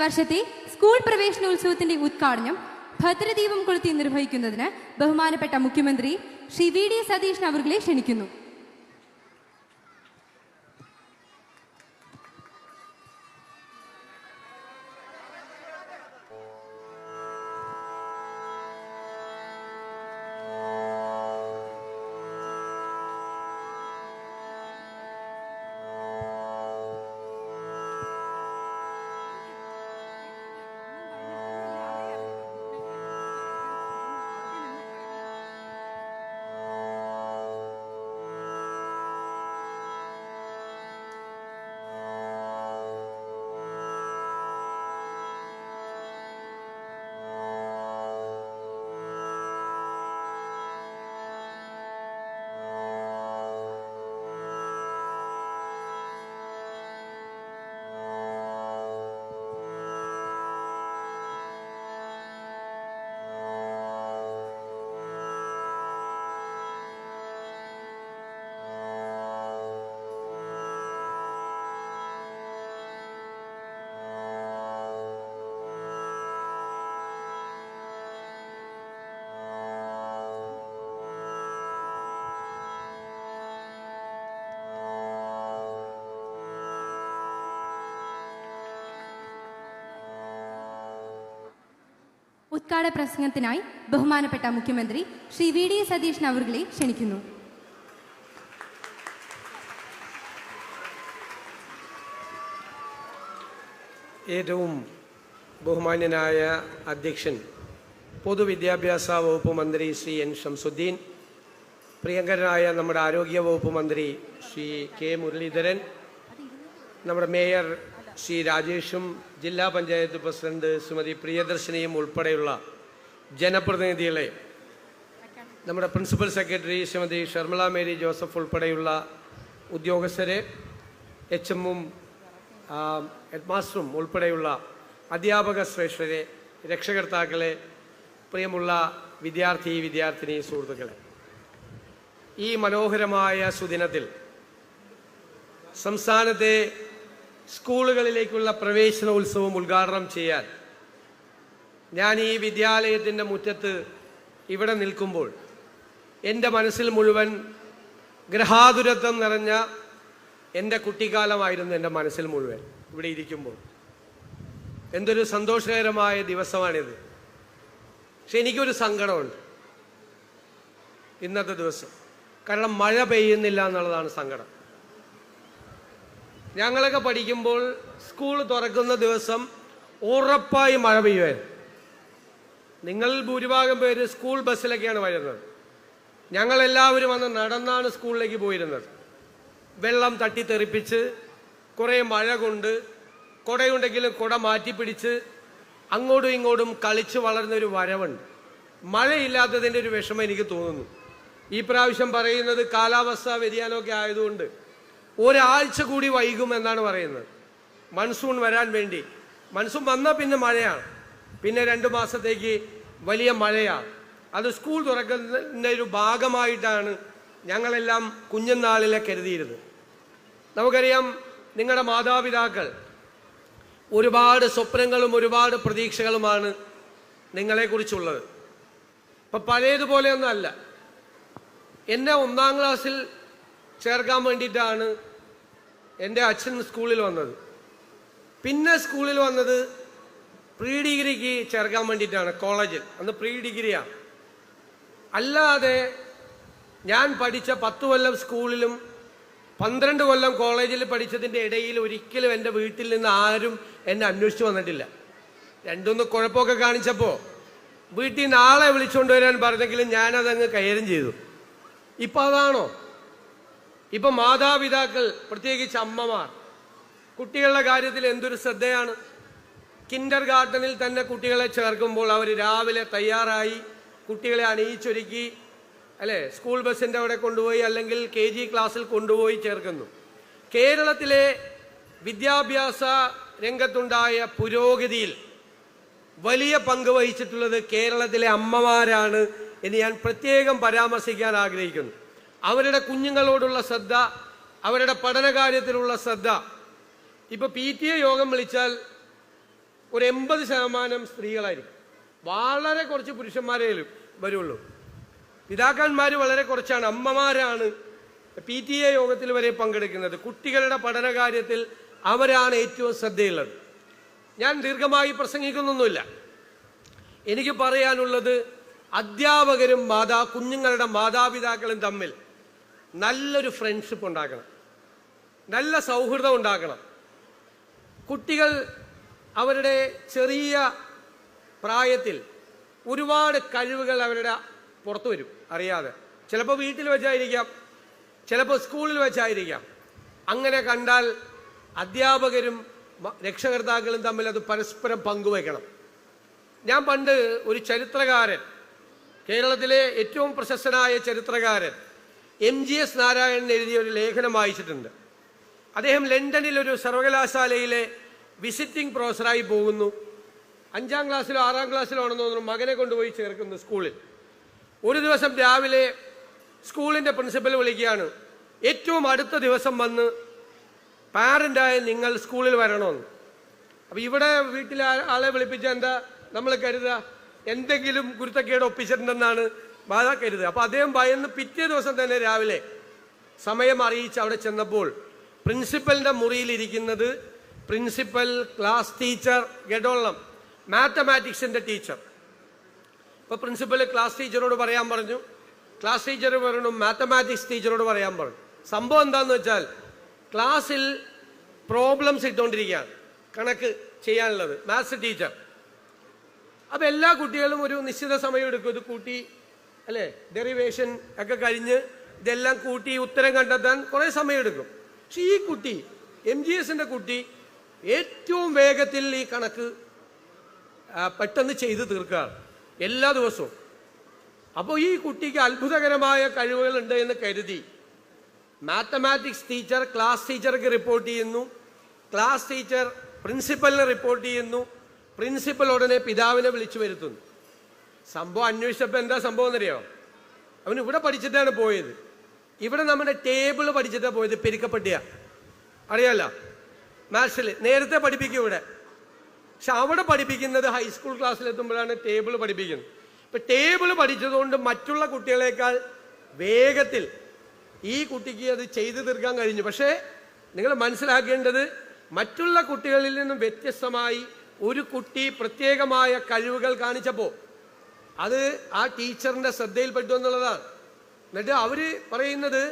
വർഷത്തെ സ്കൂൾ പ്രവേശനോത്സവത്തിന്റെ ഉദ്ഘാടനം ഭദ്രദീപം കൊളുത്തി നിർവഹിക്കുന്നതിന് ബഹുമാനപ്പെട്ട മുഖ്യമന്ത്രി ശ്രീ വി ഡി സതീശൻ അവരെ ക്ഷണിക്കുന്നു. ഉദ്ഘാടന പ്രസംഗത്തിനായി ബഹുമാനപ്പെട്ട മുഖ്യമന്ത്രി ശ്രീ വി ഡി സതീശൻ അവരെ ക്ഷണിക്കുന്നു. ഏറ്റവും ബഹുമാന്യനായ അധ്യക്ഷൻ പൊതുവിദ്യാഭ്യാസ വകുപ്പ് മന്ത്രി ശ്രീ എൻ ഷംസുദ്ദീൻ, പ്രിയങ്കരനായ നമ്മുടെ ആരോഗ്യ വകുപ്പ് മന്ത്രി ശ്രീ കെ മുരളീധരൻ, നമ്മുടെ മേയർ ശ്രീ രാജേഷും ജില്ലാ പഞ്ചായത്ത് പ്രസിഡന്റ് ശ്രീമതി പ്രിയദർശിനിയും ഉൾപ്പെടെയുള്ള ജനപ്രതിനിധികളെ, നമ്മുടെ principal secretary Shrimati Sharmila Mary Joseph ഉൾപ്പെടെയുള്ള ഉദ്യോഗസ്ഥരെ, HM-ഉം ഹെഡ്മാസ്റ്ററും ഉൾപ്പെടെയുള്ള അധ്യാപക ശ്രേഷ്ഠരെ, രക്ഷകർത്താക്കളെ, പ്രിയമുള്ള വിദ്യാർത്ഥിനി സുഹൃത്തുക്കളെ, ഈ മനോഹരമായ സുദിനത്തിൽ സംസ്ഥാനത്തെ സ്കൂളുകളിലേക്കുള്ള പ്രവേശനോത്സവം ഉദ്ഘാടനം ചെയ്യാൻ ഞാൻ ഈ വിദ്യാലയത്തിൻ്റെ മുറ്റത്ത് ഇവിടെ നിൽക്കുമ്പോൾ എൻ്റെ മനസ്സിൽ മുഴുവൻ ഗ്രഹാതുരത്വം നിറഞ്ഞ എൻ്റെ കുട്ടിക്കാലമായിരുന്നു. എൻ്റെ മനസ്സിൽ മുഴുവൻ ഇവിടെ ഇരിക്കുമ്പോൾ എന്തൊരു സന്തോഷകരമായ ദിവസമാണിത്. പക്ഷെ എനിക്കൊരു സങ്കടമുണ്ട് ഇന്നത്തെ ദിവസം. കാരണം മഴ പെയ്യുന്നില്ല എന്നുള്ളതാണ് സങ്കടം. ഞങ്ങളൊക്കെ പഠിക്കുമ്പോൾ സ്കൂൾ തുറക്കുന്ന ദിവസം ഉറപ്പായി മഴ പെയ്യുമായിരുന്നു. നിങ്ങൾ ഭൂരിഭാഗം പേര് സ്കൂൾ ബസ്സിലൊക്കെയാണ് വരുന്നത്. ഞങ്ങളെല്ലാവരും അന്ന് നടന്നാണ് സ്കൂളിലേക്ക് പോയിരുന്നത്. വെള്ളം തട്ടിത്തെറിപ്പിച്ച്, കുറേ മഴ കൊണ്ട്, കുടയുണ്ടെങ്കിലും കുട മാറ്റിപ്പിടിച്ച് അങ്ങോട്ടും ഇങ്ങോട്ടും കളിച്ച് വളർന്നൊരു വരവുണ്ട്. മഴയില്ലാത്തതിൻ്റെ ഒരു വിഷമം എനിക്ക് തോന്നുന്നു. ഈ പ്രാവശ്യം പറയുന്നത് കാലാവസ്ഥാ വ്യതിയാനമൊക്കെ ആയതുകൊണ്ട് ഒരാഴ്ച കൂടി വൈകുമെന്നാണ് പറയുന്നത് മൺസൂൺ വരാൻ വേണ്ടി. മൺസൂൺ വന്നാൽ പിന്നെ മഴയാണ്, പിന്നെ 2 മാസത്തേക്ക് വലിയ മഴയാണ്. അത് സ്കൂൾ തുറക്കുന്നതിൻ്റെ ഒരു ഭാഗമായിട്ടാണ് ഞങ്ങളെല്ലാം കുഞ്ഞുനാളിലെ കരുതിയിരുന്നത്. നമുക്കറിയാം, നിങ്ങളുടെ മാതാപിതാക്കൾ ഒരുപാട് സ്വപ്നങ്ങളും ഒരുപാട് പ്രതീക്ഷകളുമാണ് നിങ്ങളെക്കുറിച്ചുള്ളത്. ഇപ്പം പഴയതുപോലെയൊന്നും അല്ല. എന്നെ 1-ാം ക്ലാസ്സിൽ ചേർക്കാൻ വേണ്ടിയിട്ടാണ് എൻ്റെ അച്ഛൻ സ്കൂളിൽ വന്നത്. പിന്നെ സ്കൂളിൽ വന്നത് പ്രീ ഡിഗ്രിക്ക് ചേർക്കാൻ വേണ്ടിയിട്ടാണ്, കോളേജിൽ. അന്ന് പ്രീ ഡിഗ്രിയാണ്. അല്ലാതെ ഞാൻ പഠിച്ച 10 കൊല്ലം സ്കൂളിലും 12 കൊല്ലം കോളേജിൽ പഠിച്ചതിൻ്റെ ഇടയിൽ ഒരിക്കലും എൻ്റെ വീട്ടിൽ നിന്ന് ആരും എന്നെ അന്വേഷിച്ച് വന്നിട്ടില്ല. 2-3 കുഴപ്പമൊക്കെ കാണിച്ചപ്പോൾ വീട്ടിൽ നിന്ന് ആളെ വിളിച്ചുകൊണ്ട് വരാൻ പറഞ്ഞെങ്കിലും ഞാനതങ്ങ് കൈകാര്യം ചെയ്തു. ഇപ്പം അതാണോ? ഇപ്പം മാതാപിതാക്കൾ, പ്രത്യേകിച്ച് അമ്മമാർ, കുട്ടികളുടെ കാര്യത്തിൽ എന്തൊരു ശ്രദ്ധയാണ്. കിൻഡർ ഗാർഡനിൽ തന്നെ കുട്ടികളെ ചേർക്കുമ്പോൾ അവർ രാവിലെ തയ്യാറായി കുട്ടികളെ അണിയിച്ചൊരുക്കി, അല്ലേ, സ്കൂൾ ബസ്സിൻ്റെ അവിടെ കൊണ്ടുപോയി അല്ലെങ്കിൽ KG ക്ലാസ്സിൽ കൊണ്ടുപോയി ചേർക്കുന്നു. കേരളത്തിലെ വിദ്യാഭ്യാസ രംഗത്തുണ്ടായ പുരോഗതിയിൽ വലിയ പങ്ക് വഹിച്ചിട്ടുള്ളത് കേരളത്തിലെ അമ്മമാരാണ് എന്ന് ഞാൻ പ്രത്യേകം പരാമർശിക്കാൻ ആഗ്രഹിക്കുന്നു. അവരുടെ കുഞ്ഞുങ്ങളോടുള്ള ശ്രദ്ധ, അവരുടെ പഠനകാര്യത്തിലുള്ള ശ്രദ്ധ. ഇപ്പോൾ PTA യോഗം വിളിച്ചാൽ ഒരു 80% സ്ത്രീകളായിരിക്കും. വളരെ കുറച്ച് പുരുഷന്മാരേ വരുള്ളൂ. പിതാക്കന്മാർ വളരെ കുറച്ചാണ്, അമ്മമാരാണ് PTA യോഗത്തിൽ വരെ പങ്കെടുക്കുന്നത്. കുട്ടികളുടെ പഠന കാര്യത്തിൽ അവരാണ് ഏറ്റവും ശ്രദ്ധയുള്ളത്. ഞാൻ ദീർഘമായി പ്രസംഗിക്കുന്നൊന്നുമില്ല. എനിക്ക് പറയാനുള്ളത്, അധ്യാപകരും കുഞ്ഞുങ്ങളുടെ മാതാപിതാക്കളും തമ്മിൽ നല്ലൊരു ഫ്രണ്ട്ഷിപ്പ് ഉണ്ടാക്കണം, നല്ല സൗഹൃദം ഉണ്ടാക്കണം. കുട്ടികൾ അവരുടെ ചെറിയ പ്രായത്തിൽ ഒരുപാട് കഴിവുകൾ അവരുടെ പുറത്തു വരും അറിയാതെ. ചിലപ്പോൾ വീട്ടിൽ വെച്ചായിരിക്കാം, ചിലപ്പോൾ സ്കൂളിൽ വെച്ചായിരിക്കാം. അങ്ങനെ കണ്ടാൽ അധ്യാപകരും രക്ഷകർത്താക്കളും തമ്മിൽ അത് പരസ്പരം പങ്കുവയ്ക്കണം. ഞാൻ പണ്ട് ഒരു ചരിത്രകാരൻ, കേരളത്തിലെ ഏറ്റവും പ്രശസ്തനായ ചരിത്രകാരൻ MGS നാരായണൻ എഴുതിയ ഒരു ലേഖനം വായിച്ചിട്ടുണ്ട്. അദ്ദേഹം ലണ്ടനിൽ ഒരു സർവകലാശാലയിലെ വിസിറ്റിംഗ് പ്രൊഫസറായി പോകുന്നു. 5ാം ക്ലാസ്സിലോ 6ാം ക്ലാസ്സിലോ ആണെന്ന് തോന്നുന്നു മകനെ കൊണ്ടുപോയി ചേർക്കുന്നു സ്കൂളിൽ. ഒരു ദിവസം രാവിലെ സ്കൂളിൻ്റെ പ്രിൻസിപ്പൽ വിളിക്കുകയാണ്, ഏറ്റവും അടുത്ത ദിവസം വന്ന് പാരൻ്റായ നിങ്ങൾ സ്കൂളിൽ വരണമെന്ന്. അപ്പം ഇവിടെ വീട്ടിലെ ആളെ വിളിപ്പിച്ചാൽ എന്താ നമ്മൾ കരുതുക, എന്തെങ്കിലും കുരുത്തക്കേട് ഒപ്പിച്ചിട്ടുണ്ടെന്നാണ് ബാധ കരുതുക. അപ്പോൾ അദ്ദേഹം ഭയന്ന് പിറ്റേ ദിവസം തന്നെ രാവിലെ സമയം അറിയിച്ച് അവിടെ ചെന്നപ്പോൾ പ്രിൻസിപ്പലിൻ്റെ മുറിയിലിരിക്കുന്നത് പ്രിൻസിപ്പൽ, ക്ലാസ് ടീച്ചർ, ഗഡോളം മാത്തമാറ്റിക്സിൻ്റെ ടീച്ചർ. ഇപ്പോൾ പ്രിൻസിപ്പൽ ക്ലാസ് ടീച്ചറോട് പറയാൻ പറഞ്ഞു, ക്ലാസ് ടീച്ചർ പറഞ്ഞു മാത്തമാറ്റിക്സ് ടീച്ചറോട് പറയാൻ പറഞ്ഞു. സംഭവം എന്താണെന്ന് വെച്ചാൽ ക്ലാസ്സിൽ പ്രോബ്ലംസ് ഇട്ടുകൊണ്ടിരിക്കുകയാണ്, കണക്ക് ചെയ്യാനുള്ളത്, മാത്സ് ടീച്ചർ. അപ്പോൾ എല്ലാ കുട്ടികളും ഒരു നിശ്ചിത സമയം എടുക്കും ഇത് കൂട്ടി, അല്ലേ, ഡെറിവേഷൻ ഒക്കെ കഴിഞ്ഞ് ഇതെല്ലാം കൂട്ടി ഉത്തരം കണ്ടെത്താൻ കുറേ സമയം എടുക്കും. പക്ഷെ ഈ കുട്ടി, MGSൻ്റെ കുട്ടി, ഏറ്റവും വേഗത്തിൽ ഈ കണക്ക് പെട്ടെന്ന് ചെയ്ത് തീർക്കുകയാണ് എല്ലാ ദിവസവും. അപ്പോൾ ഈ കുട്ടിക്ക് അത്ഭുതകരമായ കഴിവുകളുണ്ട് എന്ന് കരുതി മാത്തമാറ്റിക്സ് ടീച്ചർ ക്ലാസ് ടീച്ചർക്ക് റിപ്പോർട്ട് ചെയ്യുന്നു, ക്ലാസ് ടീച്ചർ പ്രിൻസിപ്പലിന് റിപ്പോർട്ട് ചെയ്യുന്നു, പ്രിൻസിപ്പൽ ഉടനെ പിതാവിനെ വിളിച്ചു വരുത്തുന്നു. സംഭവം അന്വേഷിച്ചപ്പോൾ എന്താ സംഭവം എന്നറിയോ? അവൻ ഇവിടെ പഠിച്ചിട്ടാണ് പോയത്, ഇവിടെ നമ്മുടെ ടേബിൾ പഠിച്ചിട്ടാണ് പോയത്, പെരുക്കപ്പെട്ടിയ അറിയാലോ, മാത്സിൽ നേരത്തെ പഠിപ്പിക്കും ഇവിടെ. പക്ഷെ അവിടെ പഠിപ്പിക്കുന്നത് ഹൈസ്കൂൾ ക്ലാസ്സിലെത്തുമ്പോഴാണ് ടേബിൾ പഠിപ്പിക്കുന്നത്. ഇപ്പം ടേബിൾ പഠിച്ചതുകൊണ്ട് മറ്റുള്ള കുട്ടികളെക്കാൾ വേഗത്തിൽ ഈ കുട്ടിക്ക് അത് ചെയ്തു തീർക്കാൻ കഴിഞ്ഞു. പക്ഷേ നിങ്ങൾ മനസ്സിലാക്കേണ്ടത്, മറ്റുള്ള കുട്ടികളിൽ നിന്നും വ്യത്യസ്തമായി ഒരു കുട്ടി പ്രത്യേകമായ കഴിവുകൾ കാണിച്ചപ്പോൾ അത് ആ ടീച്ചറിൻ്റെ ശ്രദ്ധയിൽപ്പെട്ടു എന്നുള്ളതാണ്. എന്നിട്ട് അവർ പറയുന്നത്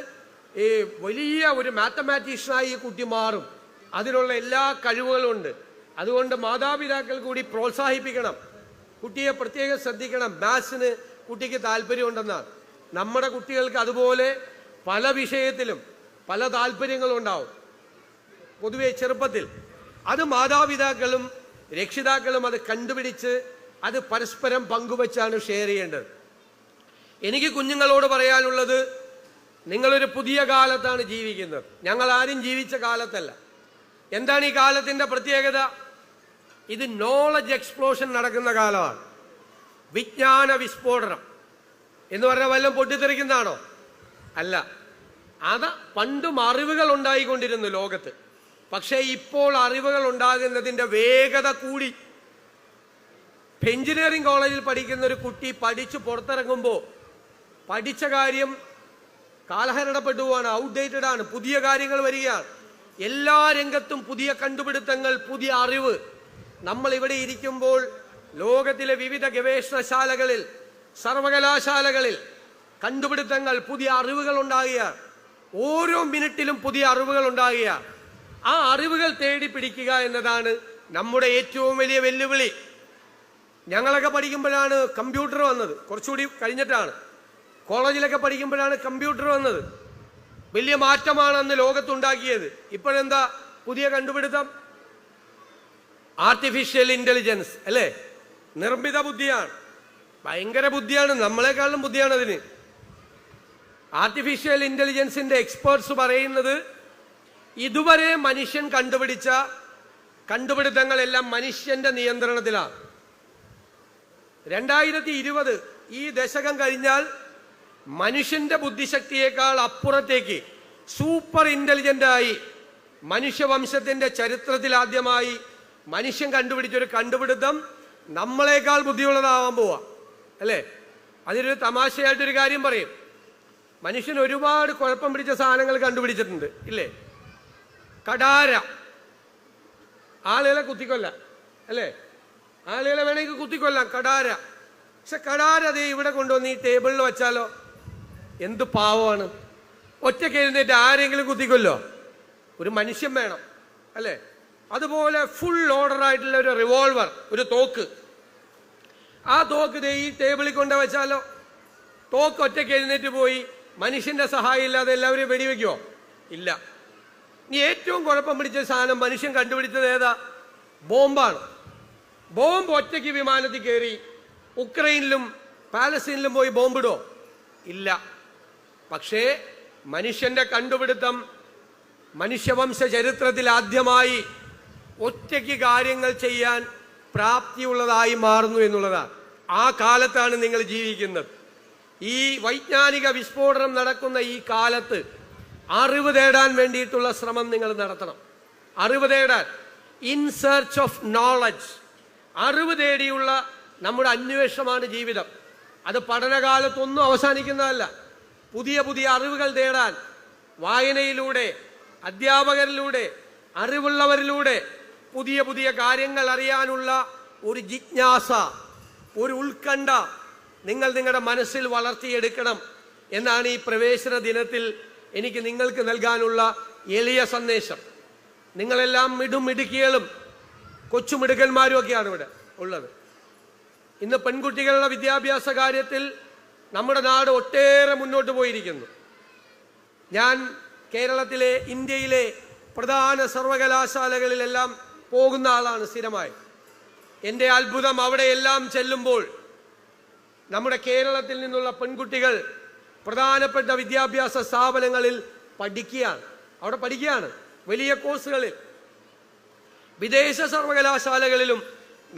ഈ വലിയ ഒരു മാത്തമാറ്റീഷ്യനായി ഈ കുട്ടി മാറും, അതിനുള്ള എല്ലാ കഴിവുകളും ഉണ്ട്. അതുകൊണ്ട് മാതാപിതാക്കൾ കൂടി പ്രോത്സാഹിപ്പിക്കണം, കുട്ടിയെ പ്രത്യേകം ശ്രദ്ധിക്കണം, മാത്സിന് കുട്ടിക്ക് താല്പര്യമുണ്ടെന്നാണ്. നമ്മുടെ കുട്ടികൾക്ക് അതുപോലെ പല വിഷയത്തിലും പല താല്പര്യങ്ങളും ഉണ്ടാവും പൊതുവെ ചെറുപ്പത്തിൽ. അത് മാതാപിതാക്കളും രക്ഷിതാക്കളും അത് കണ്ടുപിടിച്ച് അത് പരസ്പരം പങ്കുവച്ചാണ് ഷെയർ ചെയ്യേണ്ടത്. എനിക്ക് കുഞ്ഞുങ്ങളോട് പറയാനുള്ളത്, നിങ്ങളൊരു പുതിയ കാലത്താണ് ജീവിക്കുന്നത്, ഞങ്ങൾ ആരും ജീവിച്ച കാലത്തല്ല. എന്താണ് ഈ കാലത്തിൻ്റെ പ്രത്യേകത? ഇത് നോളജ് എക്സ്പ്ലോഷൻ നടക്കുന്ന കാലമാണ്. വിജ്ഞാന വിസ്ഫോടനം എന്ന് പറഞ്ഞാൽ വല്ലതും പൊട്ടിത്തെറിക്കുന്നതാണോ? അല്ല. അത് പണ്ടും അറിവുകൾ ഉണ്ടായിക്കൊണ്ടിരുന്നു ലോകത്ത്. പക്ഷേ ഇപ്പോൾ അറിവുകൾ ഉണ്ടാകുന്നതിൻ്റെ വേഗത കൂടി. എഞ്ചിനീയറിംഗ് കോളേജിൽ പഠിക്കുന്ന ഒരു കുട്ടി പഠിച്ച് പുറത്തിറങ്ങുമ്പോൾ പഠിച്ച കാര്യം കാലഹരണപ്പെട്ടു പോവാണ്, ഔട്ട്ഡേറ്റഡ് ആണ്, പുതിയ കാര്യങ്ങൾ വരികയാണ്. എല്ലാ രംഗത്തും പുതിയ കണ്ടുപിടുത്തങ്ങൾ, പുതിയ അറിവ്. നമ്മൾ ഇവിടെ ഇരിക്കുമ്പോൾ ലോകത്തിലെ വിവിധ ഗവേഷണശാലകളിൽ, സർവകലാശാലകളിൽ കണ്ടുപിടുത്തങ്ങൾ, പുതിയ അറിവുകൾ ഉണ്ടാകുകയാണ്. ഓരോ മിനിറ്റിലും പുതിയ അറിവുകൾ ഉണ്ടാകുകയാണ്. ആ അറിവുകൾ തേടി പിടിക്കുക എന്നതാണ് നമ്മുടെ ഏറ്റവും വലിയ വെല്ലുവിളി. ഞങ്ങളൊക്കെ പഠിക്കുമ്പോഴാണ് കമ്പ്യൂട്ടർ വന്നത്, കുറച്ചുകൂടി കഴിഞ്ഞിട്ടാണ്. കോളേജിലൊക്കെ പഠിക്കുമ്പോഴാണ് കമ്പ്യൂട്ടർ വന്നത്. വലിയ മാറ്റമാണ് അന്ന് ലോകത്തുണ്ടാക്കിയത്. ഇപ്പോഴെന്താ പുതിയ കണ്ടുപിടുത്തം? ആർട്ടിഫിഷ്യൽ ഇന്റലിജൻസ്, അല്ലേ? നിർമ്മിത ബുദ്ധിയാണ്, ഭയങ്കര ബുദ്ധിയാണ്, നമ്മളെക്കാളും ബുദ്ധിയാണ് അതിന്. ആർട്ടിഫിഷ്യൽ ഇന്റലിജൻസിന്റെ എക്സ്പേർട്സ് പറയുന്നത്, ഇതുവരെ മനുഷ്യൻ കണ്ടുപിടിച്ച കണ്ടുപിടുത്തങ്ങളെല്ലാം മനുഷ്യന്റെ നിയന്ത്രണത്തിലാണ്. 2020 ഈ ദശകം കഴിഞ്ഞാൽ മനുഷ്യന്റെ ബുദ്ധിശക്തിയേക്കാൾ അപ്പുറത്തേക്ക് സൂപ്പർ ഇന്റലിജന്റ് ആയി മനുഷ്യവംശത്തിന്റെ ചരിത്രത്തിൽ ആദ്യമായി മനുഷ്യൻ കണ്ടുപിടിച്ചൊരു കണ്ടുപിടുത്തം നമ്മളെക്കാൾ ബുദ്ധിയുള്ളതാവാൻ പോവാ അല്ലേ? അതിനൊരു തമാശയായിട്ടൊരു കാര്യം പറയും. മനുഷ്യൻ ഒരുപാട് കുഴപ്പം പിടിച്ച സാധനങ്ങൾ കണ്ടുപിടിച്ചിട്ടുണ്ട് ഇല്ലേ? കടാര, ആളുകളെ കുത്തിക്കൊല്ല അല്ലേ? ആളുകളെ വേണമെങ്കിൽ കുത്തിക്കൊല്ലാം, കടാര. പക്ഷെ കടാര അതേ ഇവിടെ കൊണ്ടുവന്ന് ഈ ടേബിളിൽ വെച്ചാലോ എന്ത് പാവമാണ്. ഒറ്റയ്ക്ക് എഴുന്നേറ്റ് ആരെങ്കിലും കുത്തിക്കൊല്ലോ? ഒരു മനുഷ്യൻ വേണം അല്ലേ? അതുപോലെ ഫുൾ ഓർഡർ ആയിട്ടുള്ള ഒരു റിവോൾവർ, ഒരു തോക്ക്, ആ തോക്ക് ഈ ടേബിളിൽ കൊണ്ട് വെച്ചാലോ? തോക്ക് ഒറ്റയ്ക്ക് എഴുന്നേറ്റ് പോയി മനുഷ്യന്റെ സഹായം ഇല്ലാതെ എല്ലാവരും വെടിവെക്കുമോ? ഇല്ല. ഇനി ഏറ്റവും കുഴപ്പം പിടിച്ച സാധനം മനുഷ്യൻ കണ്ടുപിടിച്ചത് ഏതാ? ബോംബാണ്. ബോംബ് ഒറ്റയ്ക്ക് വിമാനത്തിൽ കയറി ഉക്രൈനിലും പാലസ്തീനിലും പോയി ബോംബിടോ? ഇല്ല. പക്ഷേ മനുഷ്യന്റെ കണ്ടുപിടുത്തം മനുഷ്യവംശ ചരിത്രത്തിൽ ആദ്യമായി ഒറ്റയ്ക്ക് കാര്യങ്ങൾ ചെയ്യാൻ പ്രാപ്തിയുള്ളതായി മാറുന്നു എന്നുള്ളതാണ്. ആ കാലത്താണ് നിങ്ങൾ ജീവിക്കുന്നത്. ഈ വൈജ്ഞാനിക വിസ്ഫോടനം നടക്കുന്ന ഈ കാലത്ത് അറിവ് തേടാൻ വേണ്ടിയിട്ടുള്ള ശ്രമം നിങ്ങൾ നടത്തണം. അറിവ് തേടാൻ, ഇൻ സെർച്ച് ഓഫ് നോളജ്, അറിവ് തേടിയുള്ള നമ്മുടെ അന്വേഷണമാണ് ജീവിതം. അത് പഠനകാലത്തൊന്നും അവസാനിക്കുന്നതല്ല. പുതിയ പുതിയ അറിവുകൾ തേടാൻ വായനയിലൂടെ, അധ്യാപകരിലൂടെ, അറിവുള്ളവരിലൂടെ പുതിയ പുതിയ കാര്യങ്ങൾ അറിയാനുള്ള ഒരു ജിജ്ഞാസ, ഒരു ഉത്കണ്ഠ നിങ്ങൾ നിങ്ങളുടെ മനസ്സിൽ വളർത്തിയെടുക്കണം എന്നാണ് ഈ പ്രവേശന ദിനത്തിൽ എനിക്ക് നിങ്ങൾക്ക് നൽകാനുള്ള എളിയ സന്ദേശം. നിങ്ങളെല്ലാം മിടുമിടുക്കികളും കൊച്ചുമിടുക്കന്മാരും ഒക്കെയാണ് ഇവിടെ ഉള്ളത്. ഇന്ന് പെൺകുട്ടികളുടെ വിദ്യാഭ്യാസ കാര്യത്തിൽ നമ്മുടെ നാട് ഒട്ടേറെ മുന്നോട്ട് പോയിരിക്കുന്നു. ഞാൻ കേരളത്തിലെ, ഇന്ത്യയിലെ പ്രധാന സർവകലാശാലകളിലെല്ലാം പോകുന്ന ആളാണ് സ്ഥിരമായി. എൻ്റെ അത്ഭുതം, അവിടെയെല്ലാം ചെല്ലുമ്പോൾ നമ്മുടെ കേരളത്തിൽ നിന്നുള്ള പെൺകുട്ടികൾ പ്രധാനപ്പെട്ട വിദ്യാഭ്യാസ സ്ഥാപനങ്ങളിൽ പഠിക്കുകയാണ്. അവിടെ പഠിക്കുകയാണ് വലിയ കോഴ്സുകളിൽ. വിദേശ സർവകലാശാലകളിലും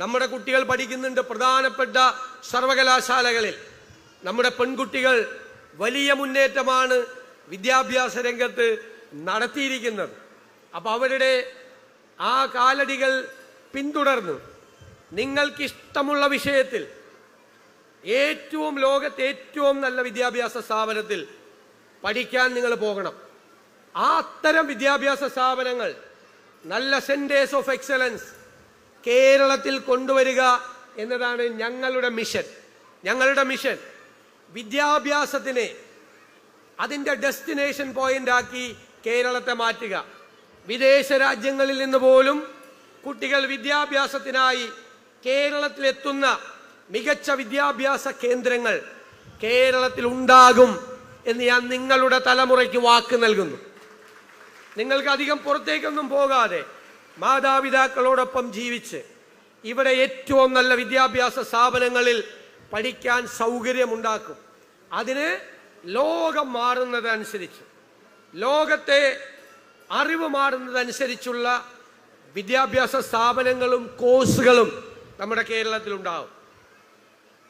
നമ്മുടെ കുട്ടികൾ പഠിക്കുന്നുണ്ട്. പ്രധാനപ്പെട്ട സർവകലാശാലകളിൽ നമ്മുടെ പെൺകുട്ടികൾ വലിയ മുന്നേറ്റമാണ് വിദ്യാഭ്യാസ രംഗത്ത് നടത്തിയിരിക്കുന്നത്. അപ്പോൾ അവരുടെ ആ കാലടികൾ പിന്തുടർന്ന് നിങ്ങൾക്കിഷ്ടമുള്ള വിഷയത്തിൽ ഏറ്റവും, ലോകത്തെ ഏറ്റവും നല്ല വിദ്യാഭ്യാസ സ്ഥാപനത്തിൽ പഠിക്കാൻ നിങ്ങൾ പോകണം. ആ അത്തരം വിദ്യാഭ്യാസ സ്ഥാപനങ്ങൾ, നല്ല സെന്റേഴ്സ് ഓഫ് എക്സലൻസ് കേരളത്തിൽ കൊണ്ടുവരിക എന്നതാണ് ഞങ്ങളുടെ മിഷൻ. ഞങ്ങളുടെ മിഷൻ വിദ്യാഭ്യാസത്തിനെ അതിൻ്റെ ഡെസ്റ്റിനേഷൻ പോയിന്റ് ആക്കി കേരളത്തെ മാറ്റുക. വിദേശ രാജ്യങ്ങളിൽ നിന്ന് പോലും കുട്ടികൾ വിദ്യാഭ്യാസത്തിനായി കേരളത്തിലെത്തുന്ന മികച്ച വിദ്യാഭ്യാസ കേന്ദ്രങ്ങൾ കേരളത്തിൽ ഉണ്ടാകും എന്ന് ഞാൻ നിങ്ങളുടെ തലമുറയ്ക്ക് വാക്ക് നൽകുന്നു. നിങ്ങൾക്ക് അധികം പുറത്തേക്കൊന്നും പോകാതെ മാതാപിതാക്കളോടൊപ്പം ജീവിച്ച് ഇവിടെ ഏറ്റവും നല്ല വിദ്യാഭ്യാസ സ്ഥാപനങ്ങളിൽ പഠിക്കാൻ സൗകര്യമുണ്ടാക്കും. അതിന് ലോകം മാറുന്നതനുസരിച്ച്, ലോകത്തെ അറിവ് മാറുന്നതനുസരിച്ചുള്ള വിദ്യാഭ്യാസ സ്ഥാപനങ്ങളും കോഴ്സുകളും നമ്മുടെ കേരളത്തിലുണ്ടാവും.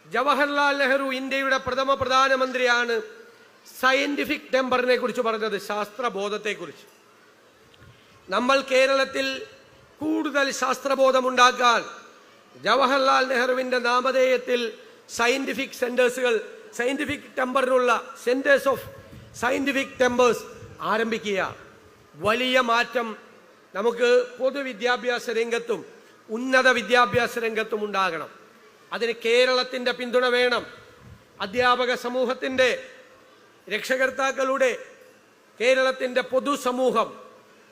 ജവഹർലാൽ നെഹ്റു ഇന്ത്യയുടെ പ്രഥമ പ്രധാനമന്ത്രിയാണ് സയന്റിഫിക് ടെമ്പറിനെ കുറിച്ച് പറഞ്ഞത്, ശാസ്ത്രബോധത്തെക്കുറിച്ച്. നമ്മൾ കേരളത്തിൽ കൂടുതൽ ശാസ്ത്രബോധമുണ്ടാക്കാൻ ജവഹർലാൽ നെഹ്റുവിൻ്റെ നാമധേയത്തിൽ സയന്റിഫിക് സെന്റേഴ്സുകൾ, സയന്റിഫിക് ടെമ്പറിനുള്ള സെന്റേഴ്സ് ഓഫ് സയന്റിഫിക് ടെമ്പേഴ്സ് ആരംഭിക്കുക. വലിയ മാറ്റം നമുക്ക് പൊതുവിദ്യാഭ്യാസ രംഗത്തും ഉന്നത വിദ്യാഭ്യാസ രംഗത്തും ഉണ്ടാകണം. അതിന് കേരളത്തിൻ്റെ പിന്തുണ വേണം. അധ്യാപക സമൂഹത്തിൻ്റെ, രക്ഷകർത്താക്കളുടെ, കേരളത്തിൻ്റെ പൊതുസമൂഹം,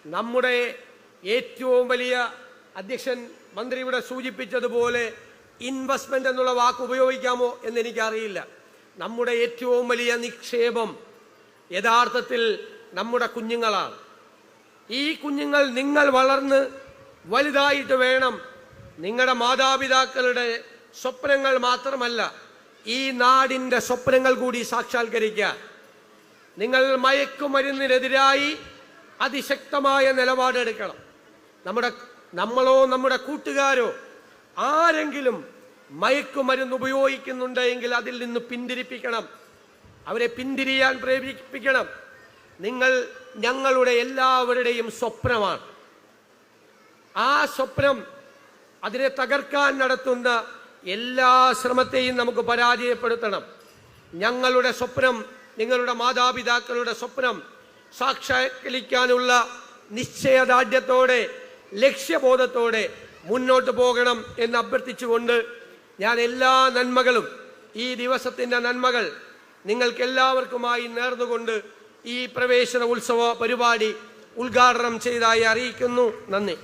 നമ്മുടെ ഏറ്റവും വലിയ, അധ്യക്ഷൻ മന്ത്രി ഇവിടെ സൂചിപ്പിച്ചതുപോലെ ഇൻവെസ്റ്റ്മെന്റ് എന്നുള്ള വാക്ക് ഉപയോഗിക്കാമോ എന്നെനിക്കറിയില്ല. നമ്മുടെ ഏറ്റവും വലിയ നിക്ഷേപം യഥാർത്ഥത്തിൽ നമ്മുടെ കുഞ്ഞുങ്ങളാണ്. ഈ കുഞ്ഞുങ്ങൾ, നിങ്ങൾ വളർന്ന് വലുതായിട്ട് വേണം നിങ്ങളുടെ മാതാപിതാക്കളുടെ സ്വപ്നങ്ങൾ മാത്രമല്ല ഈ നാടിൻ്റെ സ്വപ്നങ്ങൾ കൂടി സാക്ഷാത്കരിക്കാൻ. നിങ്ങൾ മയക്കുമരുന്നിനെതിരായി അതിശക്തമായ നിലപാടെടുക്കണം. നമ്മളോ നമ്മുടെ കൂട്ടുകാരോ ആരെങ്കിലും മയക്കുമരുന്ന് ഉപയോഗിക്കുന്നുണ്ടെങ്കിൽ അതിൽ നിന്ന് പിന്തിരിപ്പിക്കണം. അവരെ പിന്തിരിയാൻ പ്രേരിപ്പിക്കണം. നിങ്ങൾ ഞങ്ങളുടെ എല്ലാവരുടെയും സ്വപ്നമാണ്. ആ സ്വപ്നം അതിനെ തകർക്കാൻ നടത്തുന്ന എല്ലാ ശ്രമത്തെയും നമുക്ക് പരാജയപ്പെടുത്തണം. ഞങ്ങളുടെ സ്വപ്നം, നിങ്ങളുടെ മാതാപിതാക്കളുടെ സ്വപ്നം സാക്ഷാത്കരിക്കാനുള്ള നിശ്ചയദാർഢ്യത്തോടെ, ലക്ഷ്യബോധത്തോടെ മുന്നോട്ട് പോകണം എന്ന് അഭ്യർത്ഥിച്ചുകൊണ്ട് ഞാൻ എല്ലാ നന്മകളും, ഈ ദിവസത്തിൻ്റെ നന്മകൾ നിങ്ങൾക്കെല്ലാവർക്കുമായി നേർന്നുകൊണ്ട് ഈ പ്രവേശന ഉത്സവ പരിപാടി ഉദ്ഘാടനം ചെയ്തതായി അറിയിക്കുന്നു. നന്ദി.